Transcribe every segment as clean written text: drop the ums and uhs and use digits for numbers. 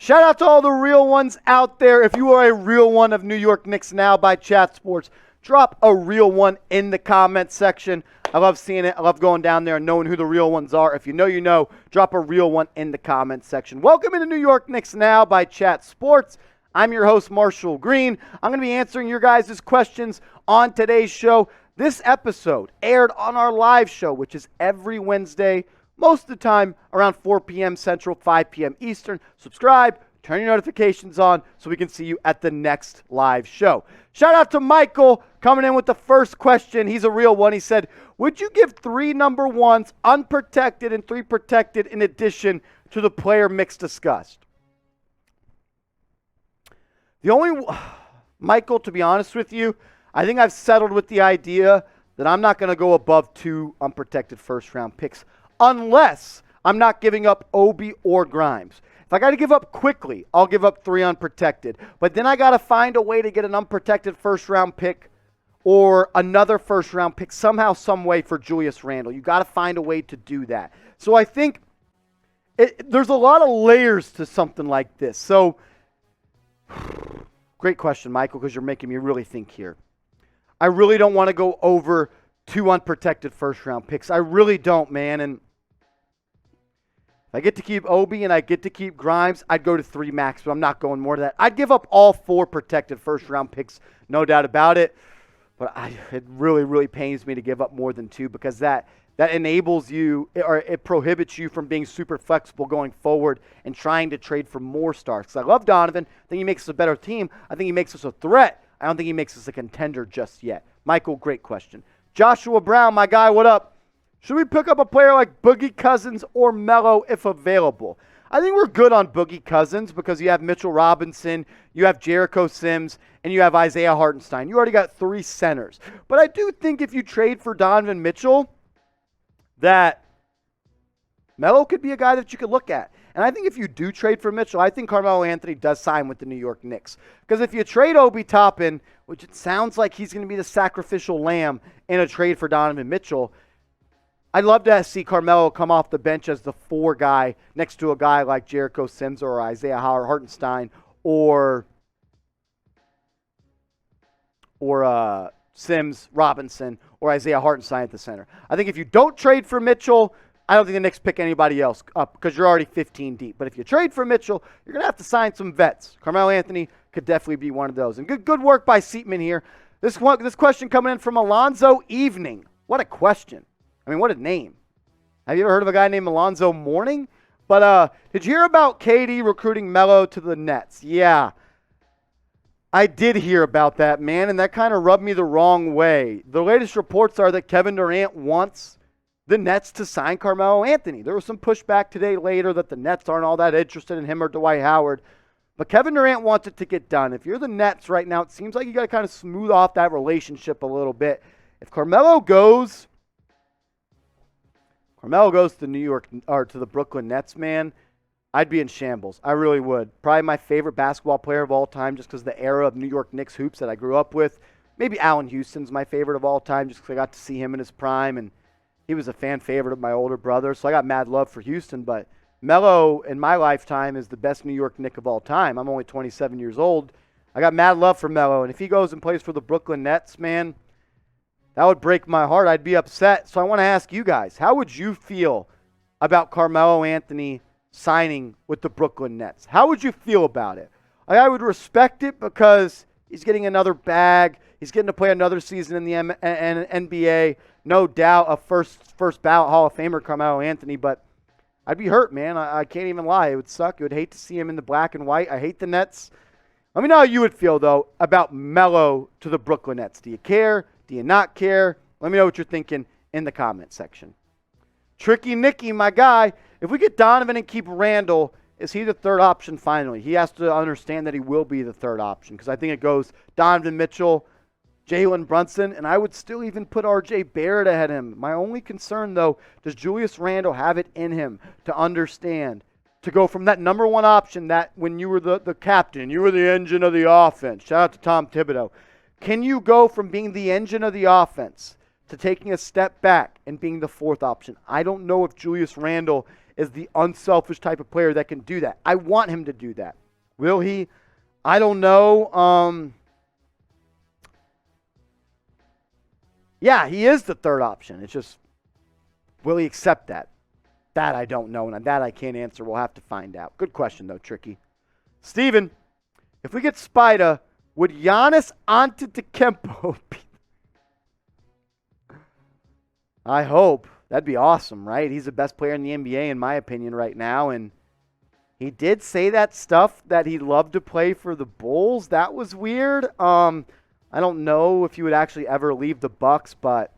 Shout out to all the real ones out there. If you are a real one of New York Knicks Now by Chat Sports, drop a real one in the comment section. I love seeing it. I love going down there and knowing who the real ones are. If you know, you know. Drop a real one in the comment section. Welcome into New York Knicks Now by Chat Sports. I'm your host, Marshall Green. I'm going to be answering your guys' questions on today's show. This episode aired on our live show, which is every Wednesday, most of the time around 4 p.m. Central, 5 p.m. Eastern. Subscribe, turn your notifications on so we can see you at the next live show. Shout out to Michael coming in with the first question. He's a real one. He said, would you give 3 number ones unprotected and 3 protected in addition to the player mix discussed? Michael, to be honest with you, I think I've settled with the idea that I'm not going to go above 2 unprotected first-round picks unless I'm not giving up Obi or Grimes. If I got to give up quickly, I'll give up 3 unprotected. But then I got to find a way to get an unprotected first-round pick or another first-round pick somehow, some way for Julius Randle. You got to find a way to do that. So I think there's a lot of layers to something like this. So great question, Michael, because you're making me really think here. I really don't want to go over 2 unprotected first-round picks. I really don't, man. And if I get to keep Obi and I get to keep Grimes, I'd go to 3 max, but I'm not going more to that. I'd give up all 4 protected first-round picks, no doubt about it. But it really, really pains me to give up more than 2 because that enables you, or it prohibits you from being super flexible going forward and trying to trade for more stars. Because I love Donovan. I think he makes us a better team. I think he makes us a threat. I don't think he makes us a contender just yet. Michael, great question. Joshua Brown, my guy, what up? Should we pick up a player like Boogie Cousins or Melo if available? I think we're good on Boogie Cousins because you have Mitchell Robinson, you have Jericho Sims, and you have Isaiah Hartenstein. You already got 3 centers. But I do think if you trade for Donovan Mitchell, that Melo could be a guy that you could look at. And I think if you do trade for Mitchell, I think Carmelo Anthony does sign with the New York Knicks. Because if you trade Obi Toppin, which it sounds like he's going to be the sacrificial lamb in a trade for Donovan Mitchell, I'd love to see Carmelo come off the bench as the 4 guy next to a guy like Jericho Sims or Isaiah Hartenstein or Sims, Robinson, or Isaiah Hartenstein at the center. I think if you don't trade for Mitchell, I don't think the Knicks pick anybody else up because you're already 15 deep. But if you trade for Mitchell, you're going to have to sign some vets. Carmelo Anthony could definitely be one of those. And good work by Seatman here. This question coming in from Alonzo Evening. What a question. I mean, what a name. Have you ever heard of a guy named Alonzo Morning? But did you hear about KD recruiting Melo to the Nets? Yeah. I did hear about that, man, and that kind of rubbed me the wrong way. The latest reports are that Kevin Durant wants the Nets to sign Carmelo Anthony. There was some pushback today later that the Nets aren't all that interested in him or Dwight Howard. But Kevin Durant wants it to get done. If you're the Nets right now, it seems like you got to kind of smooth off that relationship a little bit. If Carmelo goes to New York or to the Brooklyn Nets, man, I'd be in shambles. I really would. Probably my favorite basketball player of all time just because of the era of New York Knicks hoops that I grew up with. Maybe Allen Houston's my favorite of all time just because I got to see him in his prime, and he was a fan favorite of my older brother, so I got mad love for Houston. But Melo, in my lifetime, is the best New York Knick of all time. I'm only 27 years old. I got mad love for Melo, and if he goes and plays for the Brooklyn Nets, man, that would break my heart. I'd be upset. So I want to ask you guys, how would you feel about Carmelo Anthony signing with the Brooklyn Nets? How would you feel about it? I would respect it because he's getting another bag. He's getting to play another season in the NBA. No doubt a first ballot Hall of Famer, Carmelo Anthony, but I'd be hurt, man. I can't even lie. It would suck. I would hate to see him in the black and white. I hate the Nets. Let me know how you would feel, though, about Melo to the Brooklyn Nets. Do you care? Do you not care? Let me know what you're thinking in the comment section. Tricky Nicky, my guy. If we get Donovan and keep Randle, is he the third option finally? He has to understand that he will be the third option because I think it goes Donovan Mitchell, Jalen Brunson, and I would still even put R.J. Barrett ahead of him. My only concern, though, does Julius Randle have it in him to understand, to go from that number one option that when you were the captain, you were the engine of the offense. Shout out to Tom Thibodeau. Can you go from being the engine of the offense to taking a step back and being the fourth option? I don't know if Julius Randle is the unselfish type of player that can do that. I want him to do that. Will he? I don't know. Yeah, he is the third option. It's just, will he accept that? That I don't know, and that I can't answer. We'll have to find out. Good question, though, Tricky. Steven, if we get Spida, would Giannis Antetokounmpo be? I hope. That'd be awesome, right? He's the best player in the NBA, in my opinion, right now, and he did say that stuff that he loved to play for the Bulls. That was weird. I don't know if he would actually ever leave the Bucks, but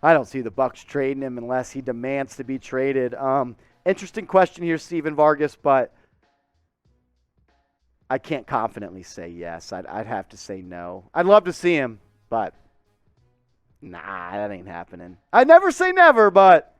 I don't see the Bucks trading him unless he demands to be traded. Interesting question here, Steven Vargas, but I can't confidently say yes. I'd have to say no. I'd love to see him, but nah, that ain't happening. I never say never, but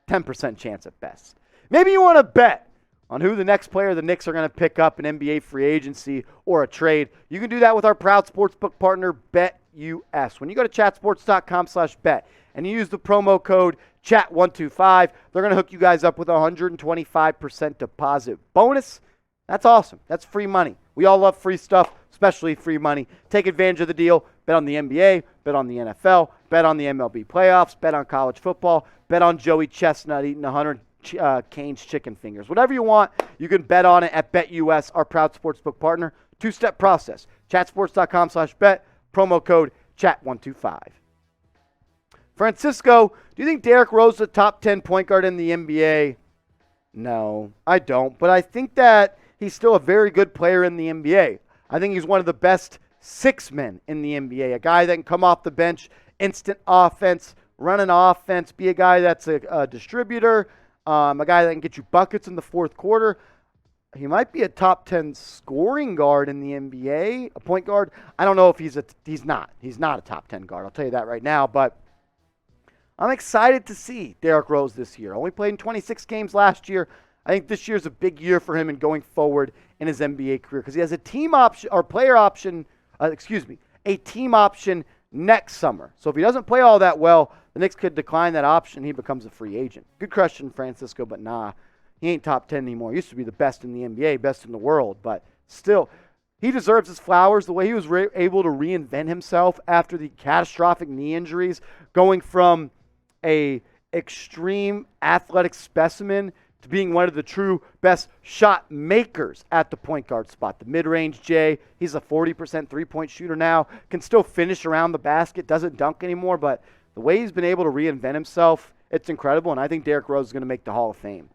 10% chance at best. Maybe you want to bet on who the next player the Knicks are going to pick up in NBA free agency or a trade. You can do that with our proud sportsbook partner, BetUS. When you go to chatsports.com/bet and you use the promo code CHAT125, they're going to hook you guys up with a 125% deposit bonus. That's awesome. That's free money. We all love free stuff, especially free money. Take advantage of the deal. Bet on the NBA, bet on the NFL, bet on the MLB playoffs, bet on college football, bet on Joey Chestnut eating 100 Cane's chicken fingers. Whatever you want, you can bet on it at BetUS, our proud sportsbook partner. Two-step process. Chatsports.com/bet, promo code CHAT125. Francisco, do you think Derrick Rose is a top 10 point guard in the NBA? No, I don't. But I think that he's still a very good player in the NBA. I think he's one of the best six men in the NBA. A guy that can come off the bench, instant offense, run an offense, be a guy that's a distributor, a guy that can get you buckets in the fourth quarter. He might be a top 10 scoring guard in the NBA, a point guard. I don't know if he's not. He's not a top 10 guard. I'll tell you that right now. But I'm excited to see Derrick Rose this year. Only played in 26 games last year. I think this year's a big year for him in going forward in his NBA career because he has a team option or player option, a team option next summer. So if he doesn't play all that well, the Knicks could decline that option. He becomes a free agent. Good question, Francisco, but nah, he ain't top 10 anymore. He used to be the best in the NBA, best in the world, but still, he deserves his flowers. The way he was able to reinvent himself after the catastrophic knee injuries, going from a extreme athletic specimen to being one of the true best shot makers at the point guard spot. The mid-range J, he's a 40% three-point shooter now, can still finish around the basket, doesn't dunk anymore, but the way he's been able to reinvent himself, it's incredible, and I think Derrick Rose is going to make the Hall of Fame.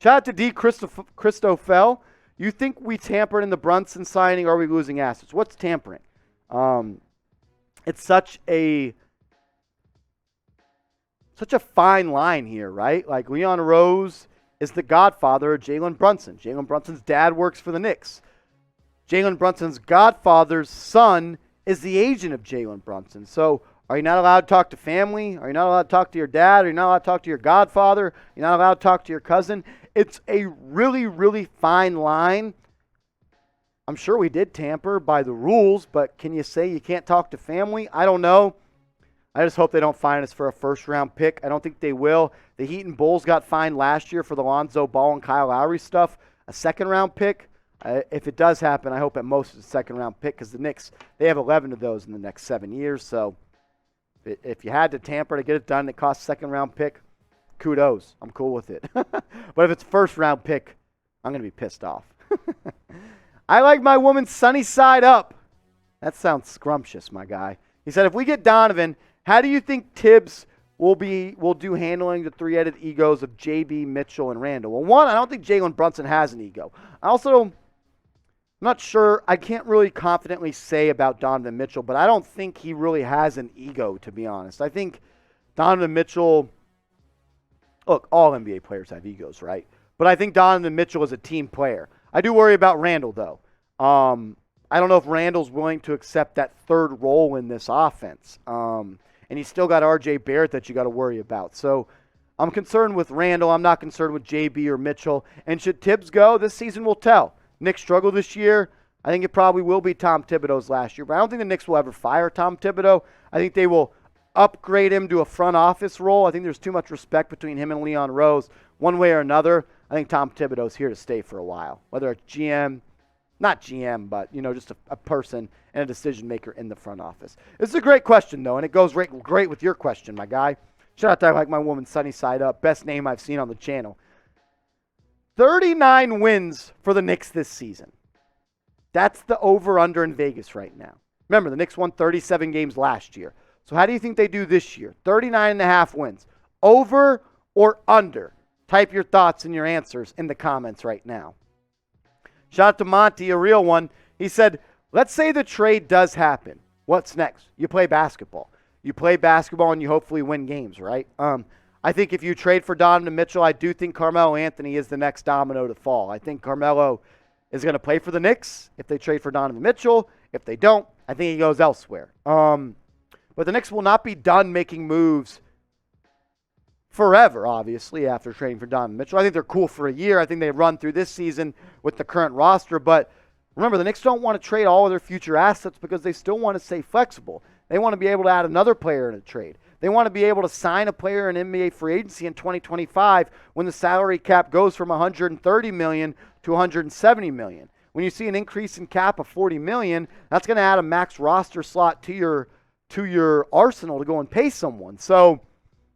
Shout out to D. Christofel. You think we tampered in the Brunson signing, or are we losing assets? What's tampering? It's such a fine line here, right? Like Leon Rose is the godfather of Jalen Brunson. Jalen Brunson's dad works for the Knicks. Jalen Brunson's godfather's son is the agent of Jalen Brunson. So are you not allowed to talk to family? Are you not allowed to talk to your dad? Are you not allowed to talk to your godfather? You're not allowed to talk to your cousin? It's a really, really fine line. I'm sure we did tamper by the rules, but can you say you can't talk to family? I don't know. I just hope they don't fine us for a first-round pick. I don't think they will. The Heat and Bulls got fined last year for the Lonzo Ball and Kyle Lowry stuff. A second-round pick. If it does happen, I hope at most it's a second-round pick because the Knicks, they have 11 of those in the next 7 years. So if you had to tamper to get it done, it costs a second-round pick. Kudos. I'm cool with it. But if it's first-round pick, I'm going to be pissed off. I like my woman sunny side up. That sounds scrumptious, my guy. He said, if we get Donovan, how do you think Tibbs will do handling the three-headed egos of JB, Mitchell, and Randle? Well, one, I don't think Jalen Brunson has an ego. I'm not sure. I can't really confidently say about Donovan Mitchell, but I don't think he really has an ego, to be honest. I think Donovan Mitchell, look, all NBA players have egos, right? But I think Donovan Mitchell is a team player. I do worry about Randle, though. I don't know if Randle's willing to accept that third role in this offense. And he's still got R.J. Barrett that you got to worry about. So I'm concerned with Randle. I'm not concerned with J.B. or Mitchell. And should Tibbs go, this season will tell. Knicks struggle this year. I think it probably will be Tom Thibodeau's last year. But I don't think the Knicks will ever fire Tom Thibodeau. I think they will upgrade him to a front office role. I think there's too much respect between him and Leon Rose. One way or another, I think Tom Thibodeau's here to stay for a while. Whether it's GM, not GM, but, just a person and a decision maker in the front office. This is a great question, though, and it goes great with your question, my guy. Shout out to like my woman, Sunny Side Up. Best name I've seen on the channel. 39 wins for the Knicks this season. That's the over-under in Vegas right now. Remember, the Knicks won 37 games last year. So how do you think they do this year? 39.5 wins. Over or under? Type your thoughts and your answers in the comments right now. Shout out to Monty, a real one. He said, let's say the trade does happen. What's next? You play basketball. You play basketball and you hopefully win games, right? I think if you trade for Donovan Mitchell, I do think Carmelo Anthony is the next domino to fall. I think Carmelo is going to play for the Knicks if they trade for Donovan Mitchell. If they don't, I think he goes elsewhere. But the Knicks will not be done making moves forever, obviously, after trading for Donovan Mitchell. I think they're cool for a year. I think they run through this season with the current roster. But remember, the Knicks don't want to trade all of their future assets because they still want to stay flexible. They want to be able to add another player in a trade. They want to be able to sign a player in NBA free agency in 2025 when the salary cap goes from $130 million to $170 million. When you see an increase in cap of $40 million, that's going to add a max roster slot to your arsenal to go and pay someone. So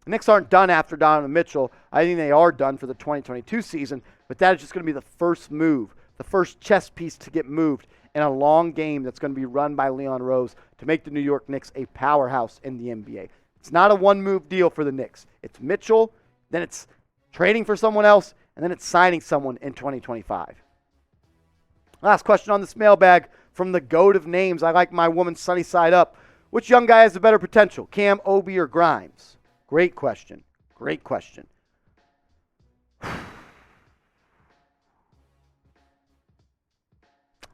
the Knicks aren't done after Donovan Mitchell. I think they are done for the 2022 season, but that is just going to be the first move, the first chess piece to get moved in a long game that's going to be run by Leon Rose to make the New York Knicks a powerhouse in the NBA. It's not a one-move deal for the Knicks. It's Mitchell, then it's trading for someone else, and then it's signing someone in 2025. Last question on this mailbag from the GOAT of names. I like my woman Sunny Side Up. Which young guy has the better potential, Cam, Obi, or Grimes? Great question. Great question. I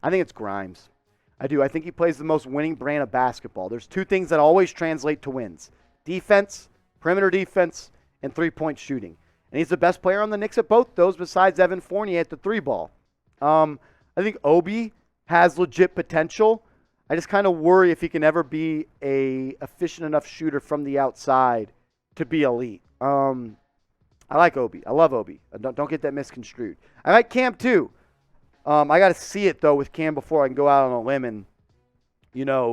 think it's Grimes. I do. I think he plays the most winning brand of basketball. There's two things that always translate to wins. Defense, perimeter defense, and three-point shooting. And he's the best player on the Knicks at both those besides Evan Fournier at the three ball. I think Obi has legit potential. I just kind of worry if he can ever be a efficient enough shooter from the outside to be elite. I like Obi. I love Obi. Don't get that misconstrued. I like Cam too. I got to see it, though, with Cam before I can go out on a limb and,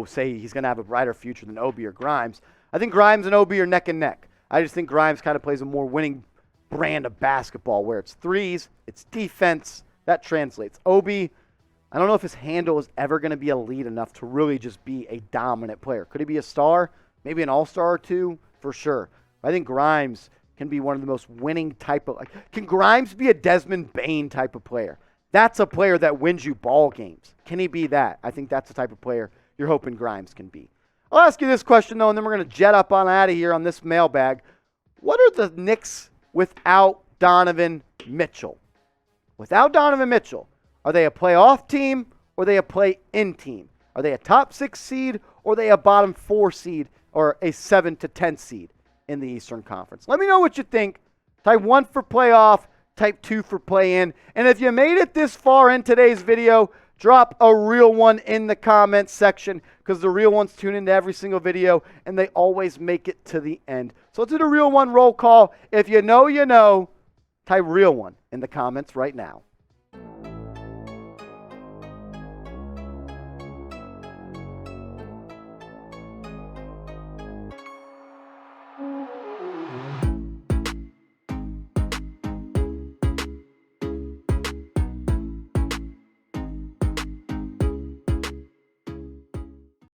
say he's going to have a brighter future than Obi or Grimes. I think Grimes and Obi are neck and neck. I just think Grimes kind of plays a more winning brand of basketball where it's threes, it's defense. That translates. Obi, I don't know if his handle is ever going to be elite enough to really just be a dominant player. Could he be a star? Maybe an all-star or two? For sure. I think Grimes can be one of the most winning type of... Can Grimes be a Desmond Bane type of player? That's a player that wins you ball games. Can he be that? I think that's the type of player you're hoping Grimes can be. I'll ask you this question, though, and then we're going to jet up on out of here on this mailbag. What are the Knicks without Donovan Mitchell? Without Donovan Mitchell, are they a playoff team or are they a play-in team? Are they a top 6 seed or are they a bottom 4 seed or a 7 to 10 seed in the Eastern Conference? Let me know what you think. Type 1 for playoff. Type 2 for play-in. And if you made it this far in today's video, drop a real one in the comments section because the real ones tune into every single video and they always make it to the end. So let's do the real one roll call. If you know, you know. Type real one in the comments right now.